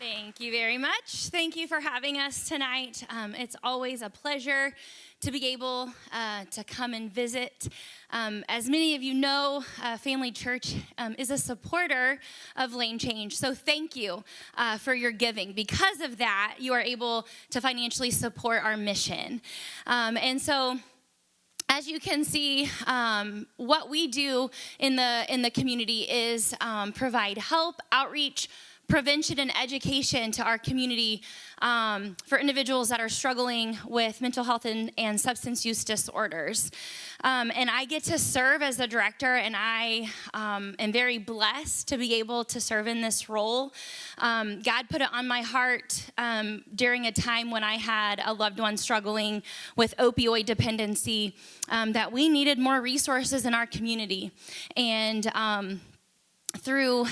Thank you very much. Thank you for having us tonight. It's always a pleasure to be able to come and visit. As many of you know, Family Church is a supporter of Lane Change. So thank you for your giving. Because of that, you are able to financially support our mission. And so, as you can see, what we do in the community is provide help, outreach, prevention, and education to our community for individuals that are struggling with mental health and substance use disorders. And I get to serve as the director, and I am very blessed to be able to serve in this role. God put it on my heart during a time when I had a loved one struggling with opioid dependency that we needed more resources in our community. And through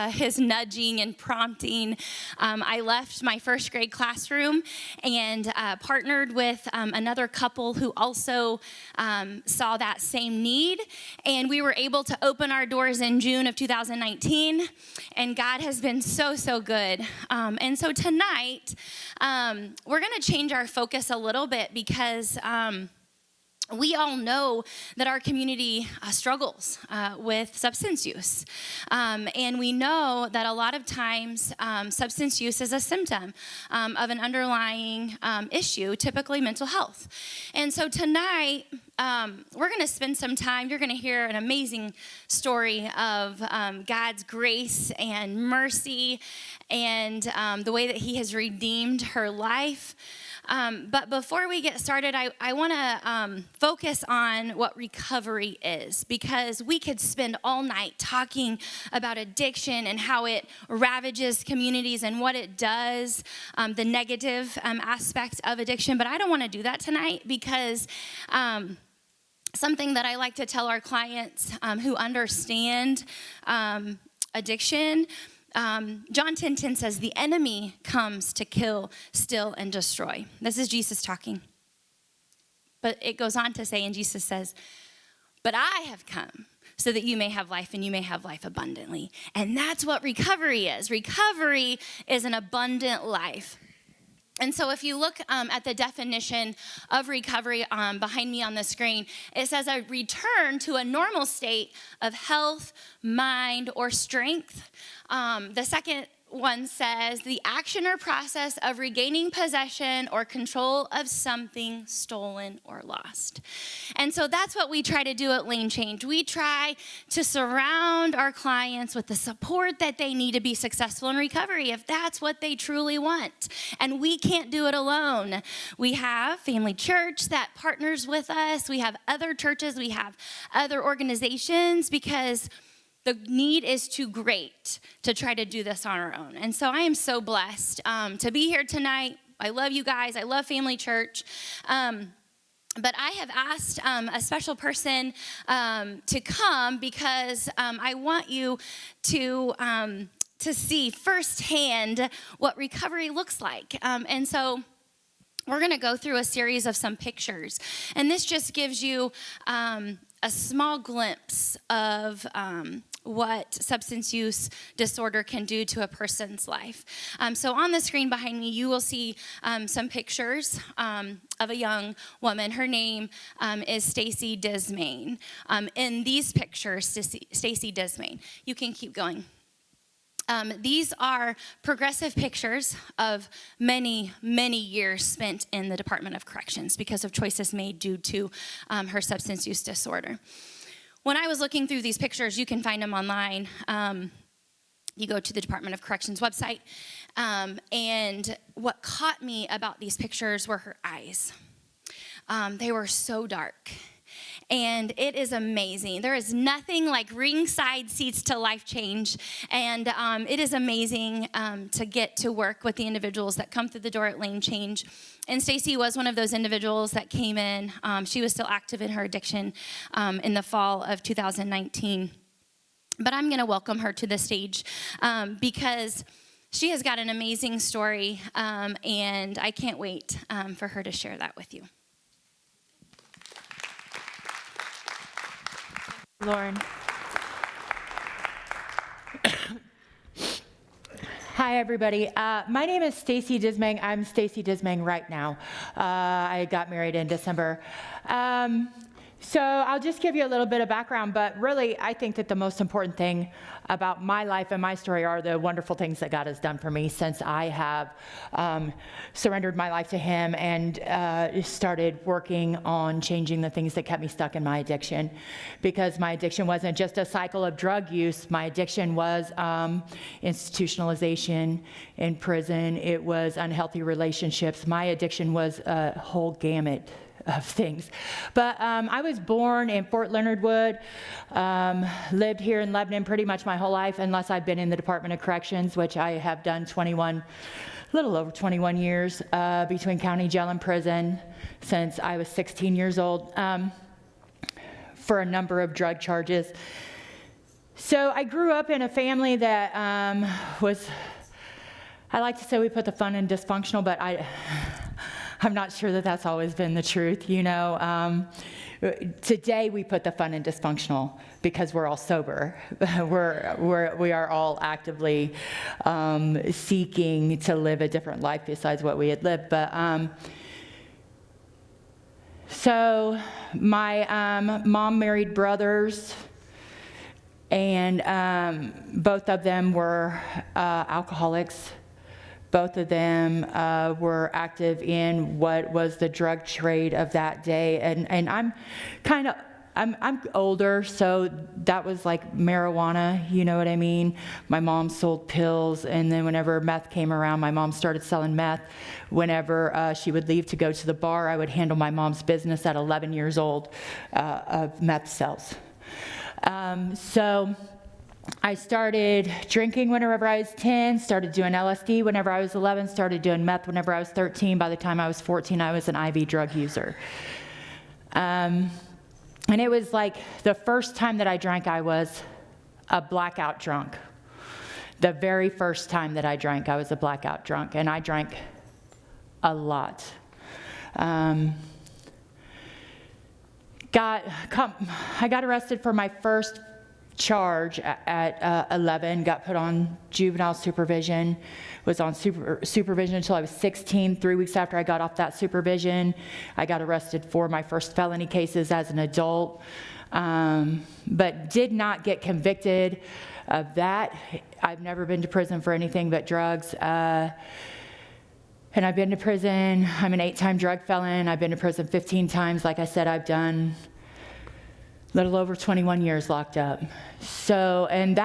his nudging and prompting, I left my first grade classroom and partnered with another couple who also saw that same need. And we were able to open our doors in June of 2019. And God has been so, so good. And so tonight, we're going to change our focus a little bit because we all know that our community struggles with substance use. And we know that a lot of times substance use is a symptom of an underlying issue, typically mental health. And so tonight, we're going to spend some time, you're going to hear an amazing story of God's grace and mercy and the way that he has redeemed her life. But before we get started, I want to focus on what recovery is, because we could spend all night talking about addiction and how it ravages communities and what it does, the negative aspect of addiction. But I don't want to do that tonight, because something that I like to tell our clients who understand addiction, John 10:10 says, the enemy comes to kill, steal, and destroy. This is Jesus talking. But it goes on to say, and Jesus says, but I have come so that you may have life and you may have life abundantly. And that's what recovery is. Recovery is an abundant life. And so if you look at the definition of recovery behind me on the screen, it says a return to a normal state of health, mind, or strength. The second one says the action or process of regaining possession or control of something stolen or lost. And so that's what we try to do at Lane Change. We try to surround our clients with the support that they need to be successful in recovery, if that's what they truly want. And we can't do it alone. We have Family Church that partners with us. We have other churches. We have other organizations, because the need is too great to try to do this on our own. And so I am so blessed to be here tonight. I love you guys. I love Family Church. But I have asked a special person to come, because I want you to see firsthand what recovery looks like. And so we're going to go through a series of some pictures. And this just gives you a small glimpse of what substance use disorder can do to a person's life. So on the screen behind me, you will see some pictures of a young woman. Her name is Stacy Dismayne. In these pictures, Stacy Dismayne. You can keep going. These are progressive pictures of many, many years spent in the Department of Corrections because of choices made due to her substance use disorder. When I was looking through these pictures, you can find them online. You go to the Department of Corrections website. And what caught me about these pictures were her eyes. They were so dark. And it is amazing. There is nothing like ringside seats to Life Change. And it is amazing to get to work with the individuals that come through the door at Lane Change. And Stacy was one of those individuals that came in. She was still active in her addiction in the fall of 2019. But I'm going to welcome her to the stage because she has got an amazing story. And I can't wait for her to share that with you. Lord. Hi, everybody. My name is Stacy Dismang. I'm Stacy Dismang right now. I got married in December. So I'll just give you a little bit of background, but really, I think that the most important thing about my life and my story are the wonderful things that God has done for me since I have surrendered my life to Him and started working on changing the things that kept me stuck in my addiction. Because my addiction wasn't just a cycle of drug use. My addiction was institutionalization in prison. It was unhealthy relationships. My addiction was a whole gamut of things. But I was born in Fort Leonard Wood, lived here in Lebanon pretty much my whole life, unless I've been in the Department of Corrections, which I have done a little over 21 years, between county jail and prison since I was 16 years old, for a number of drug charges. So I grew up in a family that I like to say we put the fun in dysfunctional, but I'm not sure that that's always been the truth, you know. Today we put the fun in dysfunctional because we're all sober. We are all actively seeking to live a different life besides what we had lived. But so my mom married brothers, and both of them were alcoholics. Both of them were active in what was the drug trade of that day. And I'm older, so that was like marijuana, you know what I mean? My mom sold pills, and then whenever meth came around, my mom started selling meth. Whenever she would leave to go to the bar, I would handle my mom's business at 11 years old of meth sales. So I started drinking whenever I was 10, started doing LSD whenever I was 11, started doing meth whenever I was 13. By the time I was 14, I was an IV drug user. And it was like the first time that I drank, I was a blackout drunk. The very first time that I drank, I was a blackout drunk, and I drank a lot. I got arrested for my first charge at 11, got put on juvenile supervision, was on supervision until I was 16. 3 weeks after I got off that supervision, I got arrested for my first felony cases as an adult, but did not get convicted of that. I've never been to prison for anything but drugs. And I've been to prison. I'm an 8-time drug felon. I've been to prison 15 times. Like I said, I've done a little over 21 years locked up. So, and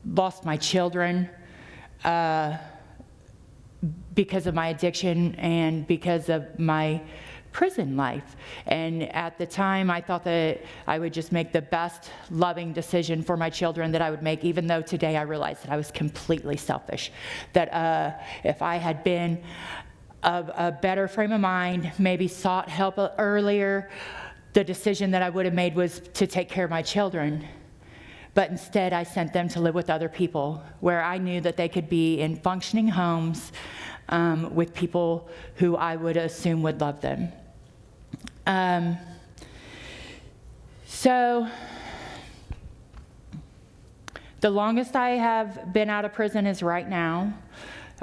lost my children because of my addiction and because of my prison life. And at the time, I thought that I would just make the best loving decision for my children that I would make, even though today I realized that I was completely selfish. That if I had been of a better frame of mind, maybe sought help earlier, the decision that I would have made was to take care of my children. But instead, I sent them to live with other people where I knew that they could be in functioning homes with people who I would assume would love them. So the longest I have been out of prison is right now.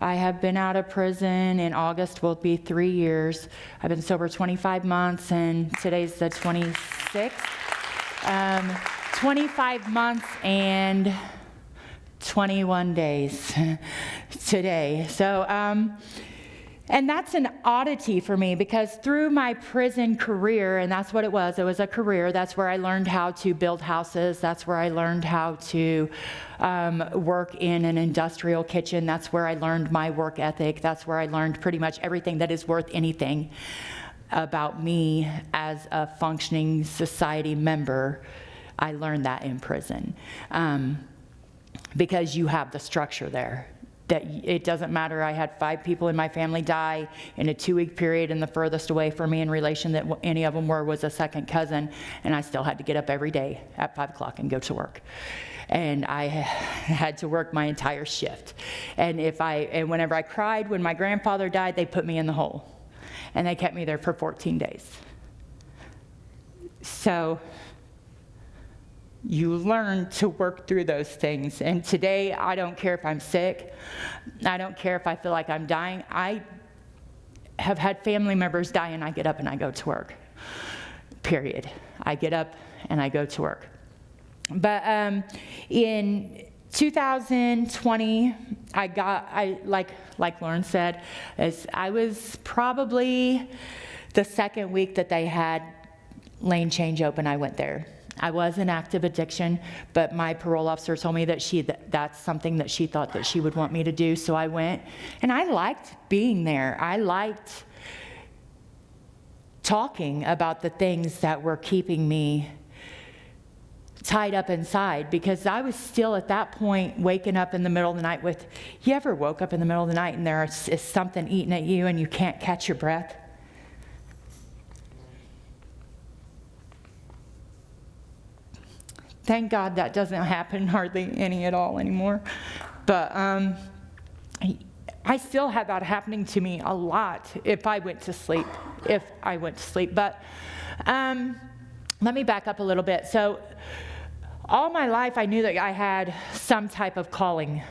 I have been out of prison in August, will be 3 years. I've been sober 25 months, and today's the 26th. 25 months and 21 days today. So, and that's an oddity for me, because through my prison career, and that's what it was a career, that's where I learned how to build houses, that's where I learned how to work in an industrial kitchen, that's where I learned my work ethic, that's where I learned pretty much everything that is worth anything about me as a functioning society member. I learned that in prison, because you have the structure there. That it doesn't matter. I had 5 people in my family die in a 2-week period, and the furthest away from me in relation that any of them were was a second cousin, and I still had to get up every day at 5 o'clock and go to work. And I had to work my entire shift. And whenever I cried when my grandfather died, they put me in the hole, and they kept me there for 14 days. So You learn to work through those things. And today, I don't care if I'm sick. I don't care if I feel like I'm dying. I have had family members die, and I get up and I go to work. Period. I get up and I go to work. But in 2020, like Lauren said, I was probably the second week that they had Lane Change open, I went there. I was in active addiction, but my parole officer told me that that's something that she thought that she would want me to do, so I went. And I liked being there. I liked talking about the things that were keeping me tied up inside, because I was still at that point waking up in the middle of the night with, you ever woke up in the middle of the night and there is something eating at you and you can't catch your breath? Thank God that doesn't happen hardly any at all anymore. But I still had that happening to me a lot if I went to sleep. But let me back up a little bit. So all my life, I knew that I had some type of calling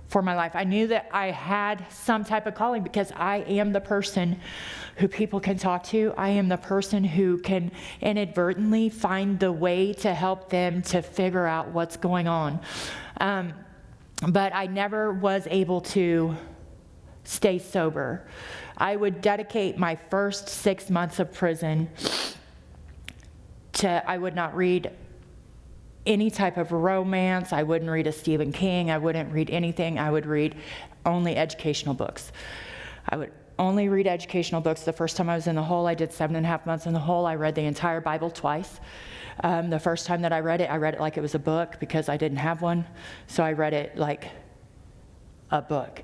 for my life. I knew that I had some type of calling because I am the person who people can talk to. I am the person who can inadvertently find the way to help them to figure out what's going on. But I never was able to stay sober. I would dedicate my first 6 months of prison I would not read any type of romance. I wouldn't read a Stephen King. I wouldn't read anything. I would read only educational books. I would only read educational books. The first time I was in the hole, I did 7.5 months in the hole. I read the entire Bible twice. The first time that I read it like it was a book because I didn't have one. So I read it like a book.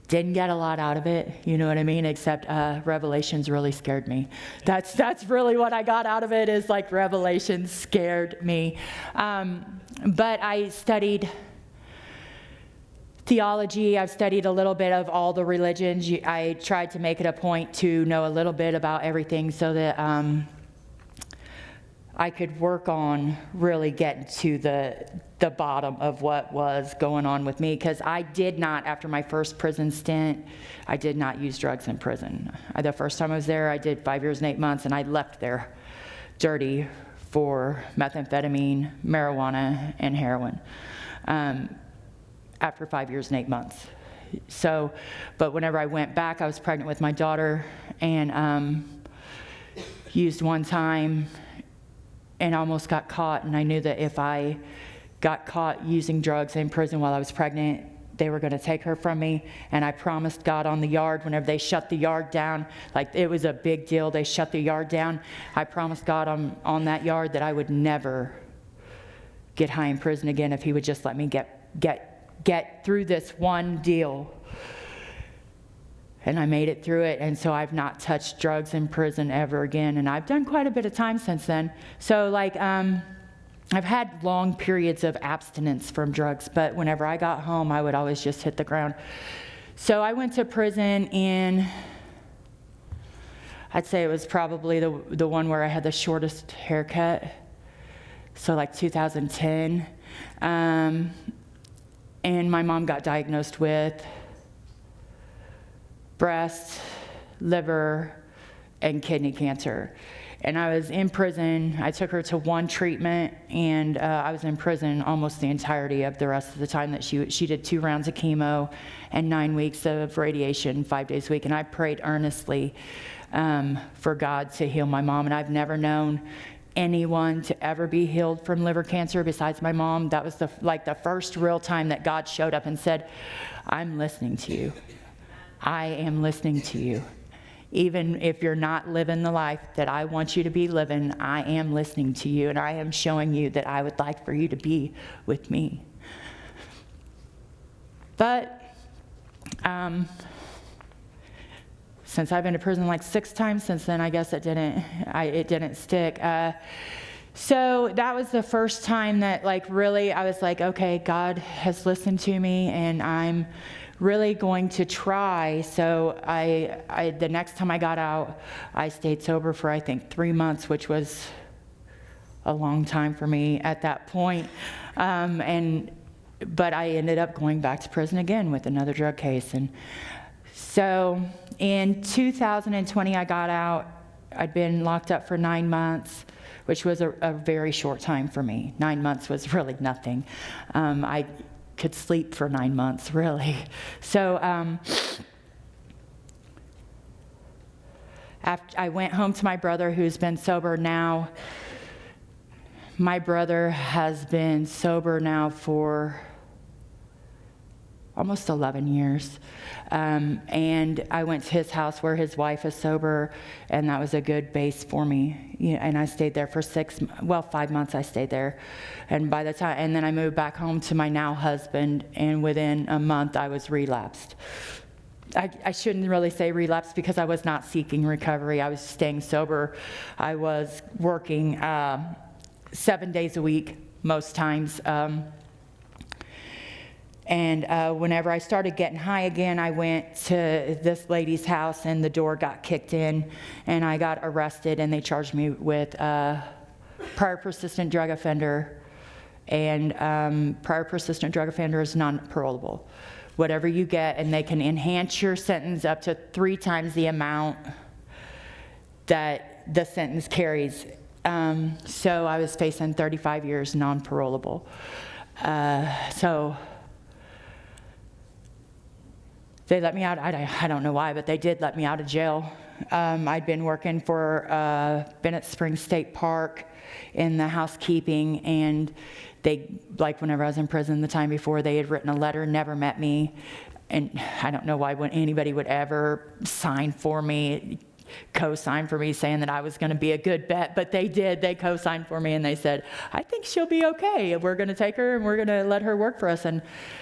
Didn't get a lot out of it, you know what I mean, except Revelations really scared me. That's really what I got out of it, is like Revelations scared me. But I studied theology. I've studied a little bit of all the religions. I tried to make it a point to know a little bit about everything so that I could work on really getting to the bottom of what was going on with me, because I did not, after my first prison stint, I did not use drugs in prison. The first time I was there, I did 5 years and 8 months, and I left there dirty for methamphetamine, marijuana, and heroin after 5 years and 8 months. So, but whenever I went back, I was pregnant with my daughter, and used one time and almost got caught, and I knew that if I got caught using drugs in prison while I was pregnant, they were going to take her from me. And I promised God on the yard, whenever they shut the yard down, like it was a big deal, they shut the yard down, I promised God on that yard that I would never get high in prison again if he would just let me get through this one deal. And I made it through it, and so I've not touched drugs in prison ever again, and I've done quite a bit of time since then. So like, I've had long periods of abstinence from drugs, but whenever I got home, I would always just hit the ground. So I went to prison in, I'd say it was probably the one where I had the shortest haircut, so like 2010. And my mom got diagnosed with breast, liver, and kidney cancer. And I was in prison. I took her to one treatment, and I was in prison almost the entirety of the rest of the time that she did 2 rounds of chemo and 9 weeks of radiation 5 days a week. And I prayed earnestly for God to heal my mom. And I've never known anyone to ever be healed from liver cancer besides my mom. That was the first real time that God showed up and said, I'm listening to you. I am listening to you. Even if you're not living the life that I want you to be living, I am listening to you, and I am showing you that I would like for you to be with me. But since I've been to prison like 6 times since then, I guess it didn't stick. So that was the first time that really I was like, okay, God has listened to me, and I'm really going to try. So I the next time I got out, I stayed sober for I think 3 months, which was a long time for me at that point. But I ended up going back to prison again with another drug case. And so in 2020, I got out. I'd been locked up for 9 months, which was a very short time for me. 9 months was really nothing. I could sleep for 9 months, really. So after I went home to my brother, who's been sober now. My brother has been sober now for almost 11 years. And I went to his house where his wife is sober, and that was a good base for me. And I stayed there for 5 months I stayed there. And then I moved back home to my now husband, and within a month I was relapsed. I shouldn't really say relapsed because I was not seeking recovery. I was staying sober. I was working 7 days a week, most times. And whenever I started getting high again, I went to this lady's house, and the door got kicked in, and I got arrested, and they charged me with prior persistent drug offender. And prior persistent drug offender is non-parolable. Whatever you get, and they can enhance your sentence up to 3 times the amount that the sentence carries. So I was facing 35 years non-parolable. So they let me out. I don't know why, but they did let me out of jail. I'd been working for Bennett Springs State Park in the housekeeping, and they, like whenever I was in prison the time before, they had written a letter, never met me. And I don't know why anybody would ever sign for me, co-sign for me, saying that I was going to be a good bet, but they did. They co-signed for me, and they said, I think she'll be okay. We're going to take her, and we're going to let her work for us. And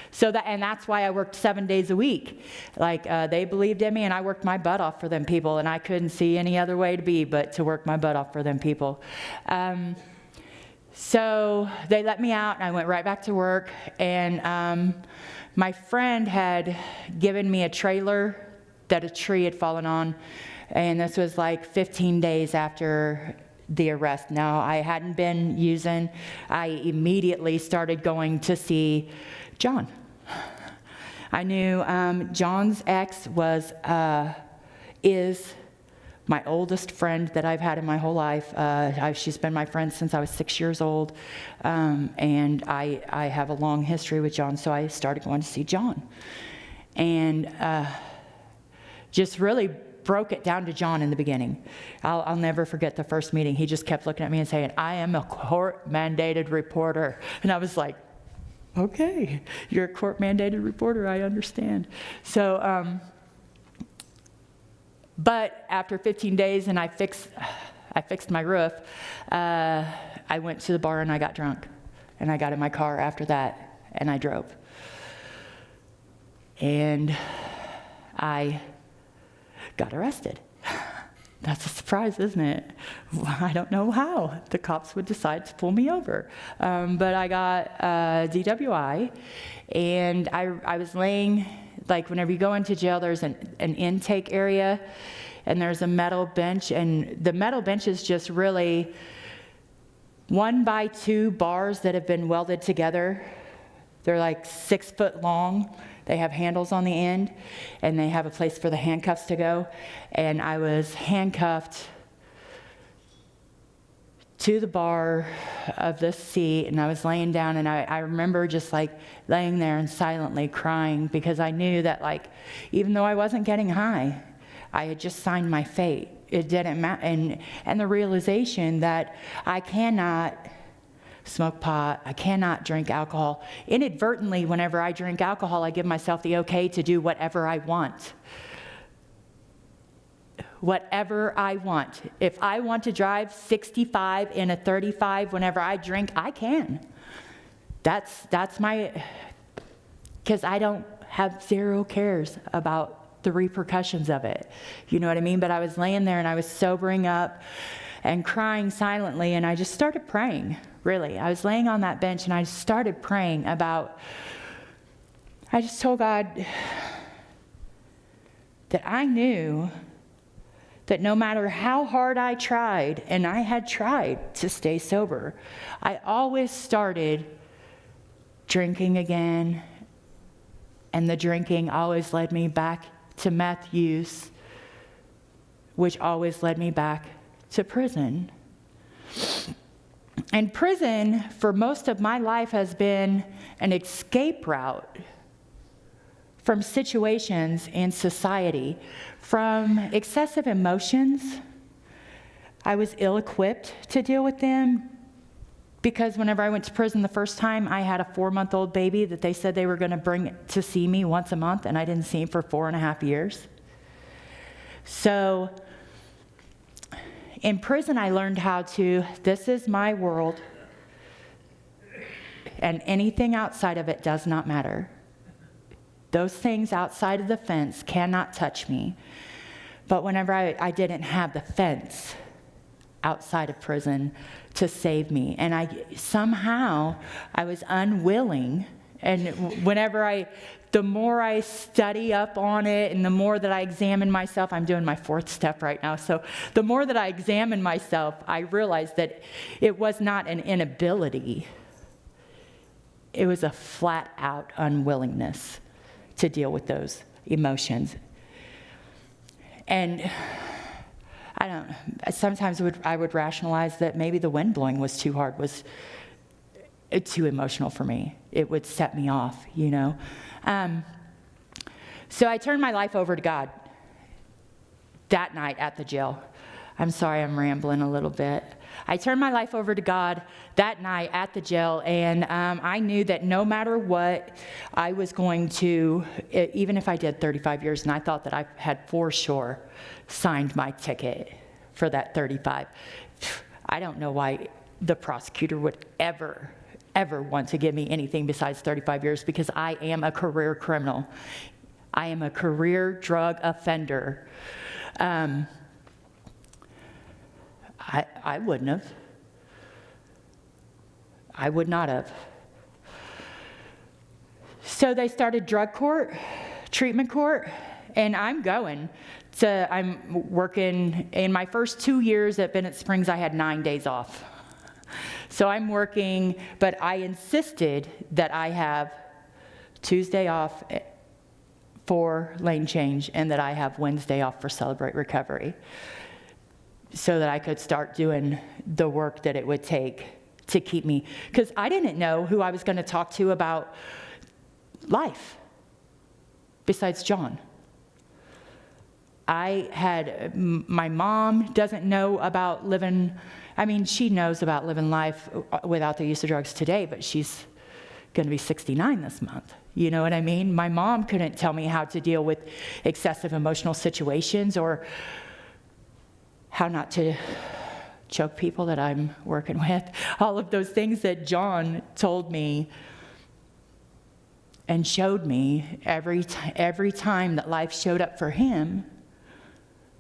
so that's why I worked 7 days a week. Like, they believed in me, and I worked my butt off for them people, and I couldn't see any other way to be but to work my butt off for them people. So they let me out, and I went right back to work. And my friend had given me a trailer that a tree had fallen on, and this was like 15 days after the arrest. Now, I hadn't been using. I immediately started going to see John. I knew John's ex is my oldest friend that I've had in my whole life. She's been my friend since I was 6 years old, and I have a long history with John, so I started going to see John. And just really broke it down to John in the beginning. I'll never forget the first meeting. He just kept looking at me and saying, I am a court-mandated reporter. And I was like, okay, you're a court-mandated reporter, I understand. So, but after 15 days and I fixed my roof, I went to the bar and I got drunk. And I got in my car after that and I drove. And I got arrested. That's a surprise, isn't it? I don't know how the cops would decide to pull me over. But I got DWI, and I was laying, like whenever you go into jail, there's an intake area, and there's a metal bench, and the metal bench is just really 1x2 bars that have been welded together. They're like 6 foot long. They have handles on the end, and they have a place for the handcuffs to go. And I was handcuffed to the bar of this seat, and I was laying down, and I remember just like laying there and silently crying because I knew that, like, even though I wasn't getting high, I had just signed my fate. It didn't matter. And the realization that I cannot smoke pot, I cannot drink alcohol. Inadvertently, whenever I drink alcohol, I give myself the okay to do whatever I want. Whatever I want. If I want to drive 65 in a 35 whenever I drink, I can. That's my, because I don't have zero cares about the repercussions of it. You know what I mean? But I was laying there and I was sobering up and crying silently, and I just started praying. Really, I was laying on that bench and I started praying about, I just told God that I knew that no matter how hard I tried, and I had tried to stay sober, I always started drinking again, and the drinking always led me back to meth use, which always led me back to prison. And prison, for most of my life, has been an escape route from situations in society, from excessive emotions. I was ill-equipped to deal with them because whenever I went to prison the first time, I had a 4-month-old baby that they said they were going to bring to see me once a month, and I didn't see him for 4.5 years. So in prison, I learned how to, this is my world, and anything outside of it does not matter. Those things outside of the fence cannot touch me. But whenever I didn't have the fence outside of prison to save me, and I was unwilling, and the more I study up on it and the more that I examine myself, I'm doing my 4th step right now, so the more that I examine myself, I realized that it was not an inability. It was a flat out unwillingness to deal with those emotions. And sometimes I would rationalize that maybe the wind blowing was too hard, was too emotional for me. It would set me off, you know. So I turned my life over to God that night at the jail. I'm sorry, I'm rambling a little bit. I turned my life over to God that night at the jail, and I knew that no matter what, I was going to, even if I did 35 years, and I thought that I had for sure signed my ticket for that 35. I don't know why the prosecutor would ever want to give me anything besides 35 years, because I am a career criminal. I am a career drug offender. I wouldn't have. I would not have. So they started drug court, treatment court, and I'm working, in my first 2 years at Bennett Springs, I had 9 days off. So I'm working, but I insisted that I have Tuesday off for lane change and that I have Wednesday off for Celebrate Recovery, so that I could start doing the work that it would take to keep me, because I didn't know who I was going to talk to about life besides John. My mom doesn't know about living, she knows about living life without the use of drugs today, but she's going to be 69 this month. You know what I mean? My mom couldn't tell me how to deal with excessive emotional situations or how not to choke people that I'm working with. All of those things that John told me and showed me every time that life showed up for him,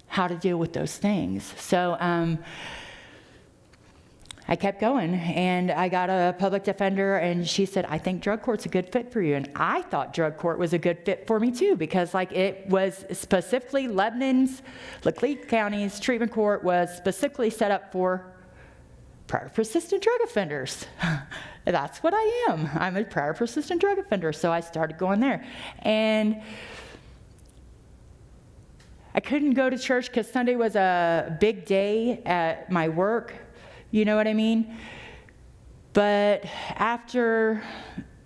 how to deal with those things. So I kept going, and I got a public defender, and she said, I think drug court's a good fit for you. And I thought drug court was a good fit for me too, because it was specifically Lebanon's, Laclede County's treatment court was specifically set up for prior persistent drug offenders. That's what I am. I'm a prior persistent drug offender. So I started going there. And I couldn't go to church because Sunday was a big day at my work. You know what I mean? But after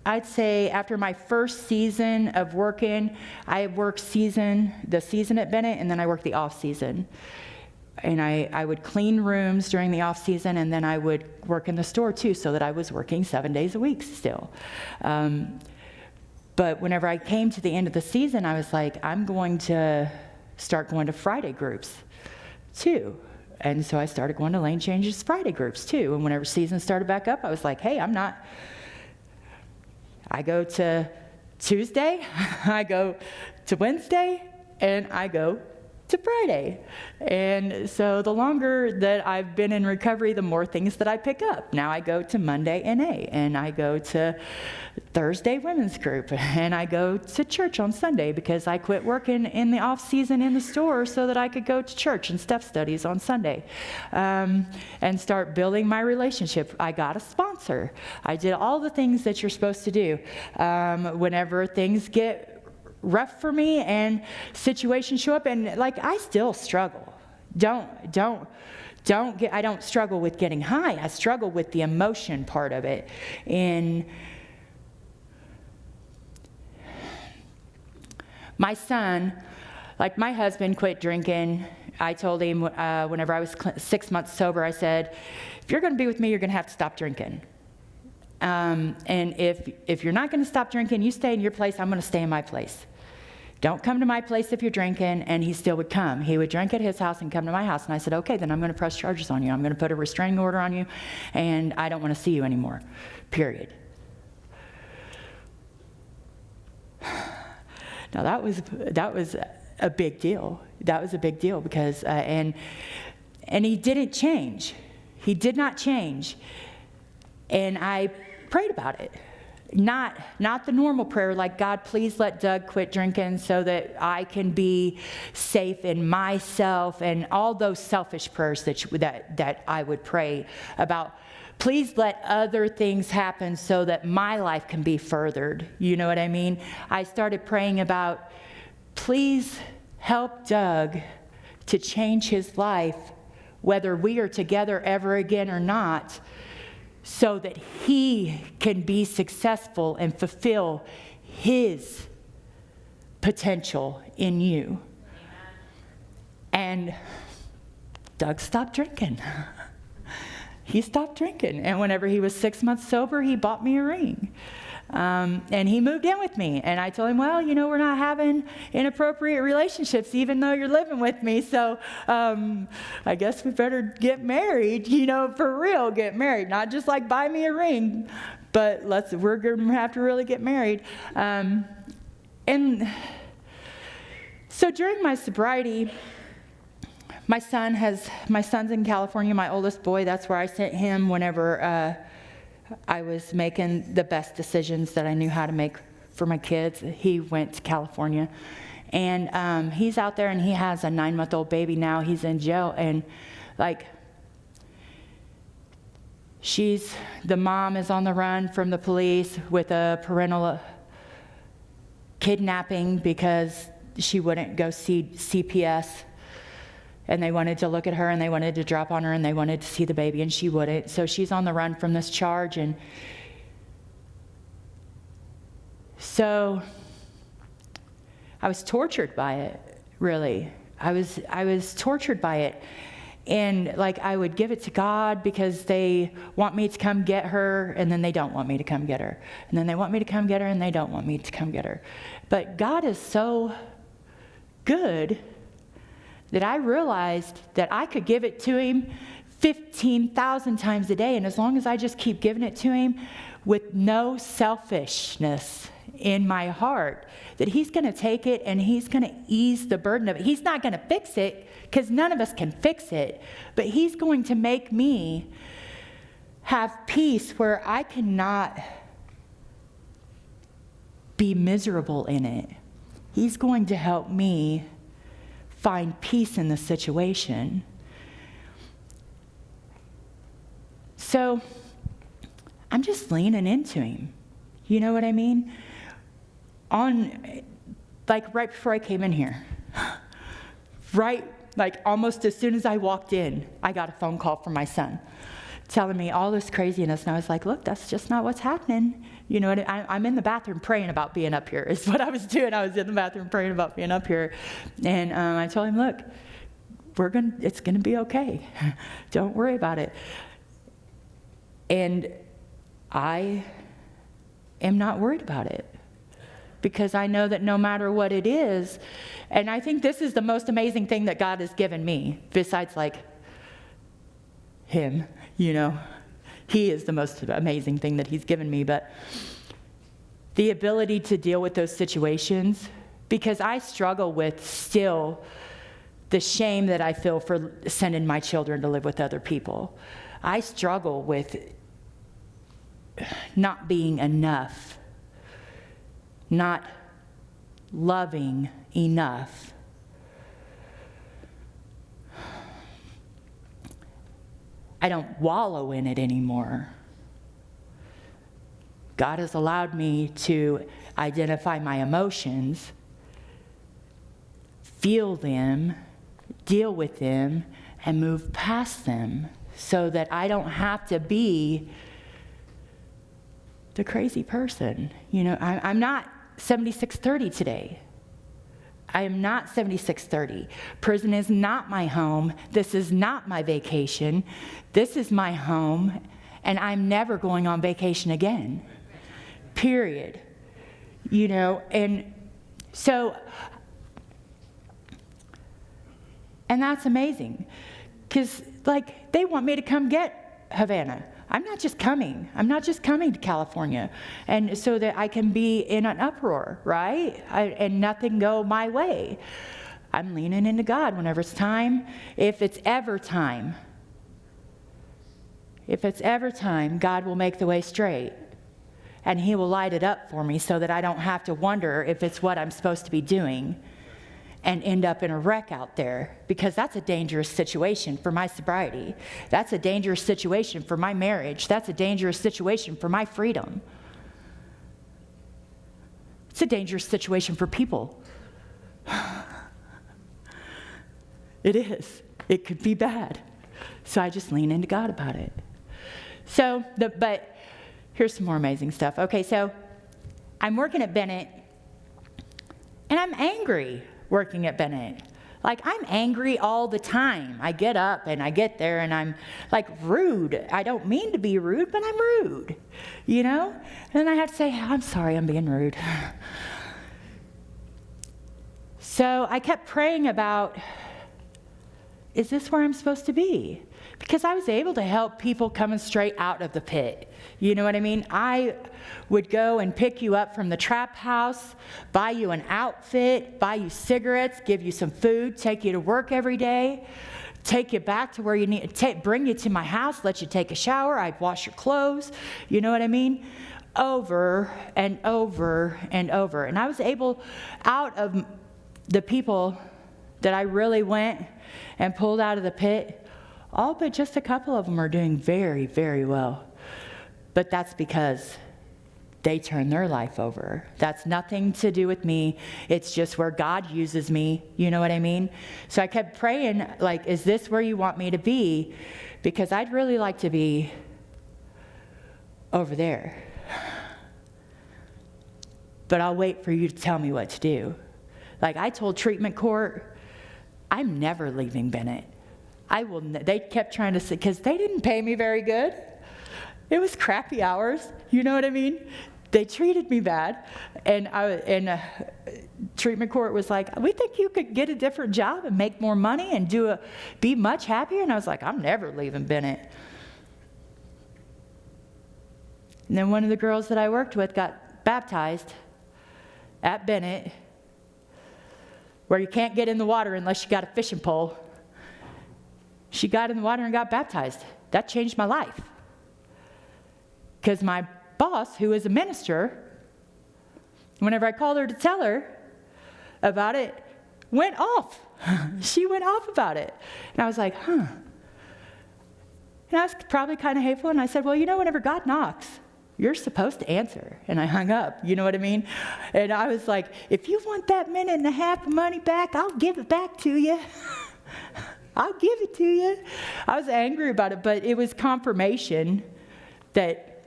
my first season of working, I worked the season at Bennett, and then I worked the off season. And I would clean rooms during the off season, and then I would work in the store too, so that I was working 7 days a week still. But whenever I came to the end of the season, I was like, I'm going to start going to Friday groups too. And so I started going to Lane Changes Friday groups too. And whenever season started back up, I was like, hey, I go to Tuesday, I go to Wednesday, and I go to Friday. And so the longer that I've been in recovery, the more things that I pick up. Now I go to Monday NA, and I go to Thursday women's group, and I go to church on Sunday because I quit working in the off season in the store so that I could go to church and step studies on Sunday, and start building my relationship. I got a sponsor. I did all the things that you're supposed to do. Whenever things get rough for me and situations show up, and like I still struggle. I don't struggle with getting high. I struggle with the emotion part of it. And my son, like my husband quit drinking. I told him whenever I was 6 months sober, I said, if you're going to be with me, you're going to have to stop drinking. And if you're not going to stop drinking, you stay in your place, I'm going to stay in my place. Don't come to my place if you're drinking. And he still would come. He would drink at his house and come to my house. And I said, okay, then I'm going to press charges on you. I'm going to put a restraining order on you, and I don't want to see you anymore, period. Now that was a big deal. That was a big deal because, and he didn't change. He did not change. And I prayed about it. Not the normal prayer like, God, please let Doug quit drinking so that I can be safe in myself, and all those selfish prayers that I would pray about. Please let other things happen so that my life can be furthered. You know what I mean? I started praying about, please help Doug to change his life, whether we are together ever again or not, so that he can be successful and fulfill his potential in you. And Doug stopped drinking. He stopped drinking. And whenever he was 6 months sober, he bought me a ring. And he moved in with me. And I told him, well, we're not having inappropriate relationships, even though you're living with me. So I guess we better get married, for real, get married. Not just like buy me a ring, but we're going to have to really get married. And so during my sobriety, my son's in California, my oldest boy. That's where I sent him whenever I was making the best decisions that I knew how to make for my kids. He went to California, and he's out there, and he has a 9-month-old baby now. He's in jail, and the mom is on the run from the police with a parental kidnapping because she wouldn't go see CPS. And they wanted to look at her, and they wanted to drop on her, and they wanted to see the baby, and she wouldn't. So she's on the run from this charge. And so I was tortured by it, really. I was tortured by it. And I would give it to God because they want me to come get her, and then they don't want me to come get her. And then they want me to come get her, and they don't want me to come get her. But God is so good that I realized that I could give it to him 15,000 times a day, and as long as I just keep giving it to him with no selfishness in my heart, that he's going to take it and he's going to ease the burden of it. He's not going to fix it, because none of us can fix it, but he's going to make me have peace where I cannot be miserable in it. He's going to help me find peace in the situation. So I'm just leaning into him. You know what I mean? Right before I came in here, almost as soon as I walked in, I got a phone call from my son telling me all this craziness. And I was like, look, that's just not what's happening. I'm in the bathroom praying about being up here is what I was doing. I was in the bathroom praying about being up here. And I told him, look, it's going to be okay. Don't worry about it. And I am not worried about it, because I know that no matter what it is, and I think this is the most amazing thing that God has given me, besides him, He is the most amazing thing that he's given me, but the ability to deal with those situations, because I struggle with still the shame that I feel for sending my children to live with other people. I struggle with not being enough, not loving enough. I don't wallow in it anymore. God has allowed me to identify my emotions, feel them, deal with them, and move past them so that I don't have to be the crazy person. You know, I'm not 7630 today. I am not 7630. Prison is not my home. This is not my vacation. This is my home, and I'm never going on vacation again. Period. You know, and so, and that's amazing. Because, like, they want me to come get Havana. I'm not just coming to California, and so that I can be in an uproar, right? And nothing go my way. I'm leaning into God whenever it's time. If it's ever time, God will make the way straight. And He will light it up for me so that I don't have to wonder if it's what I'm supposed to be doing and end up in a wreck out there, because that's a dangerous situation for my sobriety. That's a dangerous situation for my marriage. That's a dangerous situation for my freedom. It's a dangerous situation for people. It is. It could be bad. So I just lean into God about it. But here's some more amazing stuff. Okay, so I'm working at Bennett, and I'm angry working at Bennett. Like, I'm angry all the time. I get up and I get there and I'm like rude. I don't mean to be rude, but I'm rude, you know? And then I have to say, I'm sorry, I'm being rude. So I kept praying about, is this where I'm supposed to be? Because I was able to help people coming straight out of the pit. You know what I mean? I would go and pick you up from the trap house, buy you an outfit, buy you cigarettes, give you some food, take you to work every day, take you back to where you need, bring you to my house, let you take a shower, I'd wash your clothes. You know what I mean? Over and over and over. And I was able, out of the people that I really went and pulled out of the pit, all but just a couple of them are doing very, very well. But that's because they turned their life over. That's nothing to do with me. It's just where God uses me. You know what I mean? So I kept praying, like, is this where you want me to be? Because I'd really like to be over there. But I'll wait for you to tell me what to do. Like, I told treatment court, I'm never leaving Bennett. They kept trying to say, because they didn't pay me very good. It was crappy hours, you know what I mean? They treated me bad, and treatment court was like, we think you could get a different job and make more money and be much happier. And I was like, I'm never leaving Bennett. And then one of the girls that I worked with got baptized at Bennett, where you can't get in the water unless you got a fishing pole. She got in the water and got baptized. That changed my life. Because my boss, who is a minister, whenever I called her to tell her about it, went off. She went off about it. And I was like, huh. And I was probably kind of hateful, and I said, well, you know, whenever God knocks, you're supposed to answer. And I hung up, you know what I mean? And I was like, if you want that minute and a half of money back, I'll give it back to you. I'll give it to you. I was angry about it, but it was confirmation that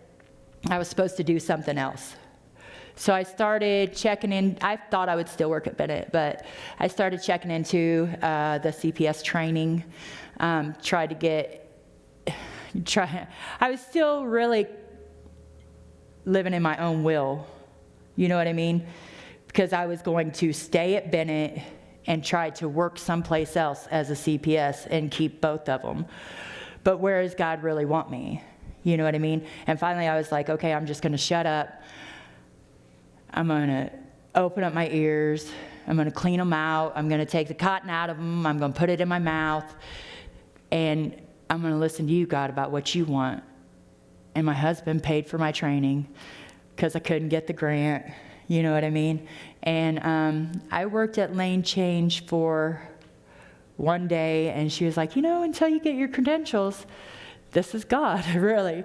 I was supposed to do something else. So I started checking in. I thought I would still work at Bennett, but I started checking into the CPS training, I was still really living in my own will, you know what I mean? Because I was going to stay at Bennett and try to work someplace else as a CPS and keep both of them. But where does God really want me? You know what I mean? And finally I was like, okay, I'm just going to shut up. I'm going to open up my ears. I'm going to clean them out. I'm going to take the cotton out of them. I'm going to put it in my mouth. And I'm going to listen to you, God, about what you want. And my husband paid for my training because I couldn't get the grant. You know what I mean? And I worked at Lane Change for one day, and she was like, until you get your credentials, this is God, really.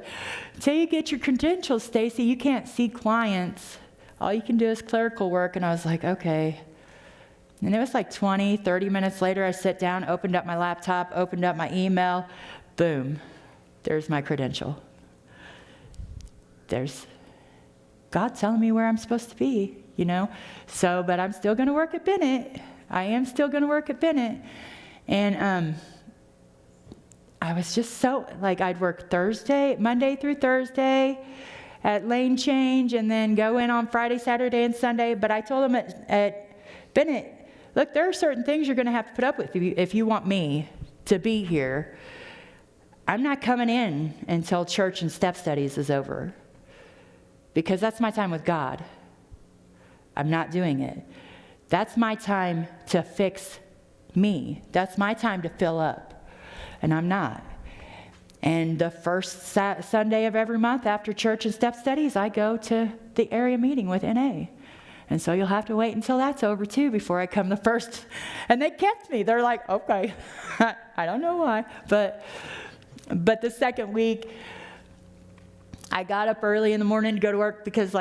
Until you get your credentials, Stacy, you can't see clients. All you can do is clerical work. And I was like, okay. And it was like 20, 30 minutes later, I sat down, opened up my laptop, opened up my email. Boom, there's my credential. There's God telling me where I'm supposed to be, So, but I'm still going to work at Bennett. I am still going to work at Bennett. And I was just so, I'd work Monday through Thursday at Lane Change, and then go in on Friday, Saturday, and Sunday. But I told them at Bennett, look, there are certain things you're going to have to put up with if you want me to be here. I'm not coming in until church and step studies is over, because that's my time with God. I'm not doing it. That's my time to fix me. That's my time to fill up, and I'm not. And the first Sunday of every month after church and step studies, I go to the area meeting with NA. And so you'll have to wait until that's over too before I come the first. And they kept me. They're like, okay. I don't know why. But the second week, I got up early in the morning to go to work because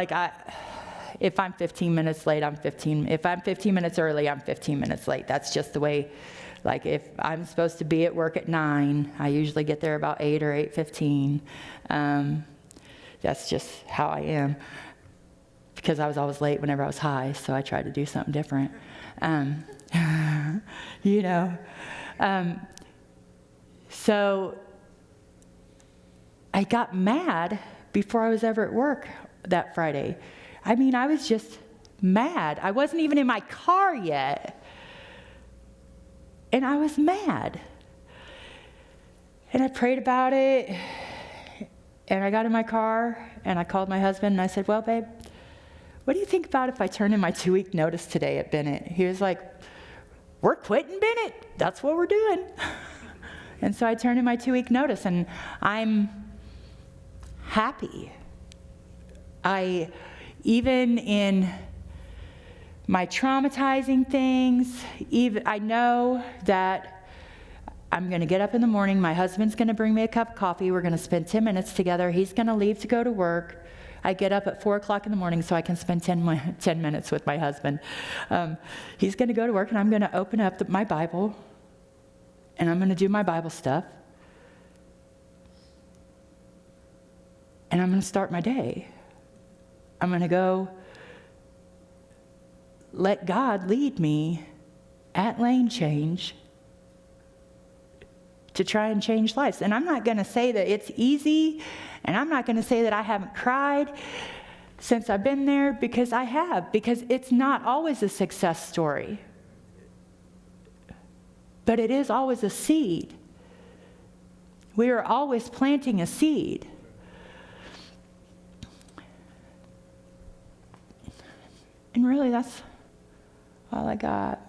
if I'm 15 minutes late, if I'm 15 minutes early, I'm 15 minutes late. That's just the way, if I'm supposed to be at work at 9, I usually get there about 8 or 8:15. That's just how I am, because I was always late whenever I was high, so I tried to do something different. So I got mad before I was ever at work that Friday. I mean, I was just mad. I wasn't even in my car yet, and I was mad. And I prayed about it, and I got in my car, and I called my husband, and I said, well, babe, what do you think about if I turn in my 2-week notice today at Bennett? He was like, we're quitting Bennett. That's what we're doing. And so I turned in my 2-week notice, and I'm happy. Even in my traumatizing things, I know that I'm going to get up in the morning. My husband's going to bring me a cup of coffee. We're going to spend 10 minutes together. He's going to leave to go to work. I get up at 4 o'clock in the morning so I can spend 10 minutes with my husband. He's going to go to work, and I'm going to open up my Bible, and I'm going to do my Bible stuff. And I'm going to start my day. I'm going to go let God lead me at Lane Change to try and change lives. And I'm not going to say that it's easy, and I'm not going to say that I haven't cried since I've been there, because I have, because it's not always a success story. But it is always a seed. We are always planting a seed. And really, that's all I got.